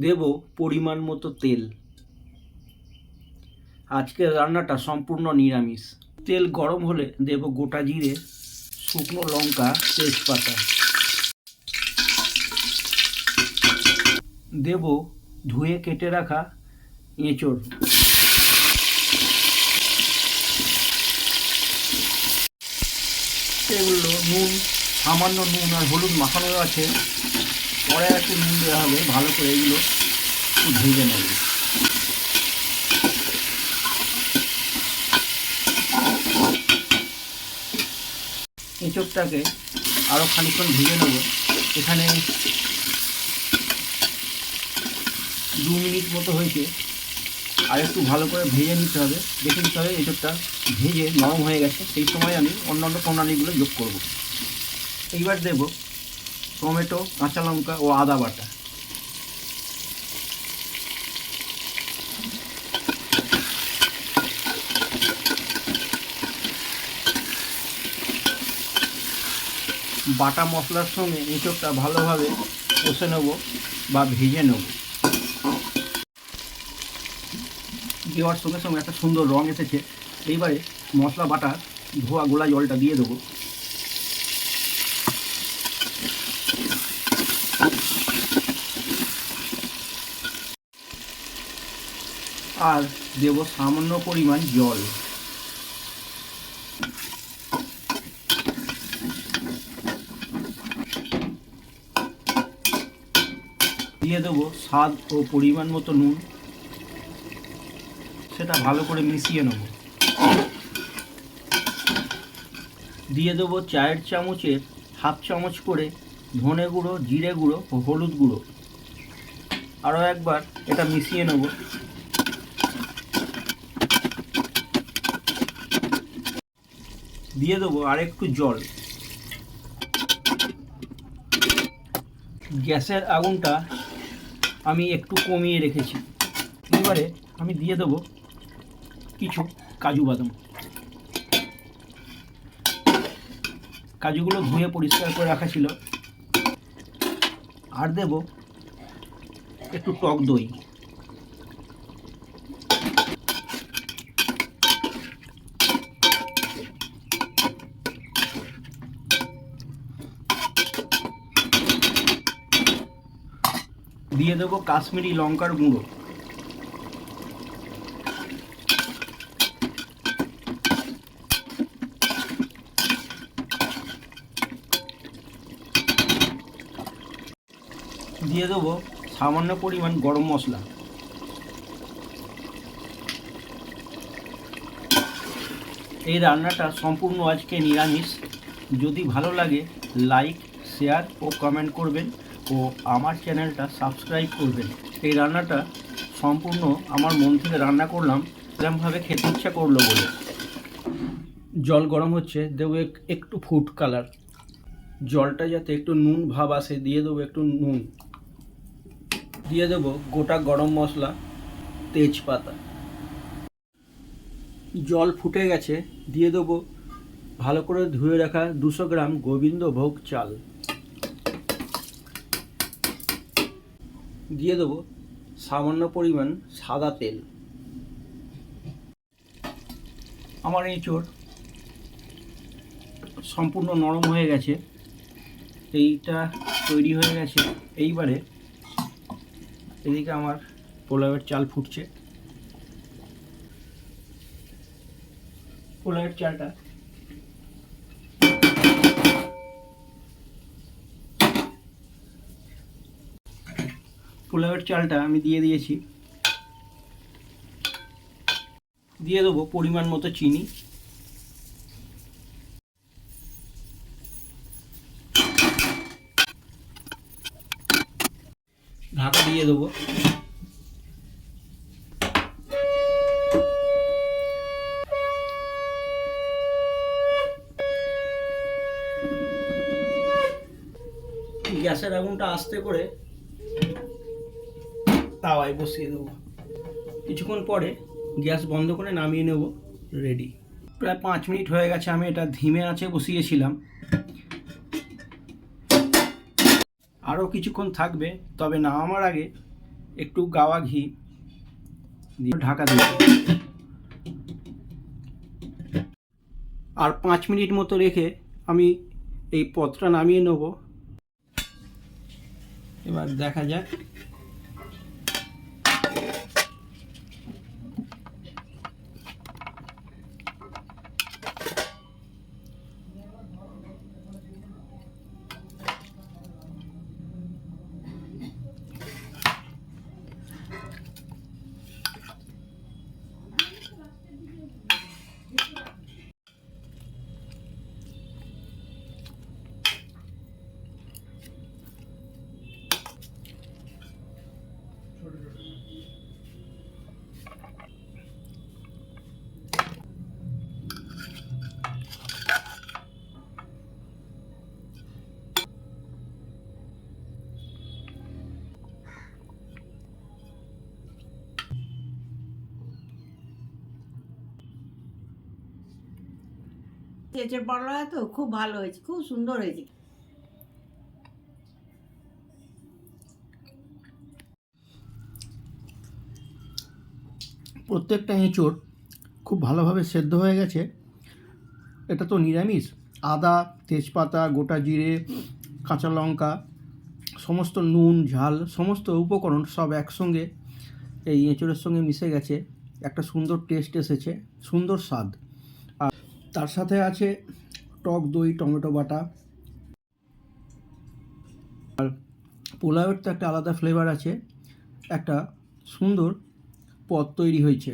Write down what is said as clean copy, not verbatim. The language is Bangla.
দেব পরিমাণ মতো তেল। আজকের রান্নাটা সম্পূর্ণ নিরামিষ। তেল গরম হলে দেব গোটা জিরে, শুকনো লঙ্কা, তেজপাতা। দেব ধুয়ে কেটে রাখা এঁচড়। এগুলো নুন, সামান্য নুন আর হলুদ মাখানো আছে, পরে একটু নুন দেওয়া হবে। ভালো করে এগুলো একটু ভেজে নেব। এঁচড়টাকে আরও খানিকক্ষণ ভেজে নেব। এখানে 2 মিনিট মতো হয়েছে, আর একটু ভালো করে ভেজে নিতে হবে। দেখে নিতে হবে এঁচড়টা ভেজে নরম হয়ে গেছে। সেই সময় আমি অন্যান্য প্রণালীগুলো যোগ করব। এইবার দেব টমেটো, কাঁচা লঙ্কা ও আদা বাটা। বাটা মশলার সঙ্গে এঁচড়টা ভালোভাবে কষে নেব বা ভেজে নেব। দেওয়ার সঙ্গে সঙ্গে একটা সুন্দর রং এসেছে। এইবারে মশলা বাটা ধোয়া গোলা জলটা দিয়ে দেবো। আর দেব সামান্য পরিমাণ জল। দিয়ে দেবো স্বাদ ও পরিমাণ মতো নুন। সেটা ভালো করে মিশিয়ে নেব। দিয়ে দেবো চায়ের চামচের হাফ চামচ করে ধনে গুঁড়ো, জিরে গুঁড়ো ও হলুদ গুঁড়ো। আরও একবার এটা মিশিয়ে নেব। দিয়ে দেবো আর একটু জল। গ্যাসের আগুনটা আমি একটু কমিয়ে রেখেছি। এবারে আমি দিয়ে দেবো কিছু কাজু বাদাম। কাজুগুলো ধুয়ে পরিষ্কার করে রাখা ছিল। আর দেব একটু টক দই। দিয়ে দেবো কাশ্মীরি লঙ্কার গুঁড়ো। দিয়ে দেবো সামান্য পরিমাণ গরম মশলা। এই রান্নাটা সম্পূর্ণ আজকে নিরামিষ। যদি ভালো লাগে লাইক, শেয়ার ও কমেন্ট করবেন ও আমার চ্যানেলটা সাবস্ক্রাইব করবেন। এই রান্নাটা সম্পূর্ণ আমার মন থেকে রান্না করলাম, এরকমভাবে খেতে ইচ্ছা করলো বলে। জল গরম হচ্ছে, দেবো একটু ফুড কালার। জলটা যাতে একটু নুন ভাব আসে দিয়ে দেবো একটু নুন। দিয়ে দেবো গোটা গরম মশলা, তেজপাতা। জল ফুটে গেছে, দিয়ে দেবো ভালো করে ধুয়ে রাখা 200 গ্রাম গোবিন্দভোগ চাল। দিয়ে দেবো সামান্য পরিমাণ সাদা তেল। আমার এঁচড় সম্পূর্ণ নরম হয়ে গেছে, এইটা তৈরি হয়ে গেছে। এইবারে এদিকে আমার পোলাওয়ের চাল ফুটছে। পোলাওয়ের চালটা আমি দিয়ে দিয়েছি। দিয়ে দেবো পরিমাণ মতো চিনি। ঢাকা দিয়ে দেবো। গ্যাসের আগুনটা আস্তে করে তাওয়ায় বসিয়ে দেবো। কিছুক্ষণ পরে গ্যাস বন্ধ করে নামিয়ে নেব। রেডি। প্রায় 5 মিনিট হয়ে গেছে, আমি এটা ধিমে আঁচে বসিয়েছিলাম। আরও কিছুক্ষণ থাকবে, তবে নামাবার আগে একটু গাওয়া ঘি দিয়ে ঢাকা দিয়ে আর 5 মিনিট মতো রেখে আমি এই পদটা নামিয়ে নেব। এবার দেখা যাক। এঁচড় পড়া তো খুব ভালো হয়েছে, খুব সুন্দর হয়েছে। প্রত্যেকটা এঁচোড় খুব ভালোভাবে সেদ্ধ হয়ে গেছে। এটা তো নিরামিষ, আদা, তেজপাতা, গোটা জিরে, কাঁচা লঙ্কা, সমস্ত নুন, ঝাল, সমস্ত উপকরণ সব একসঙ্গে এই এঁচোড়ের সঙ্গে মিশে গেছে। একটা সুন্দর টেস্ট এসেছে, সুন্দর স্বাদ। আর তার সাথে আছে টক দই, টমেটো বাটা। আর পোলাওয়ের তো একটা আলাদা ফ্লেভার আছে, একটা সুন্দর পদ তৈরি হয়েছে।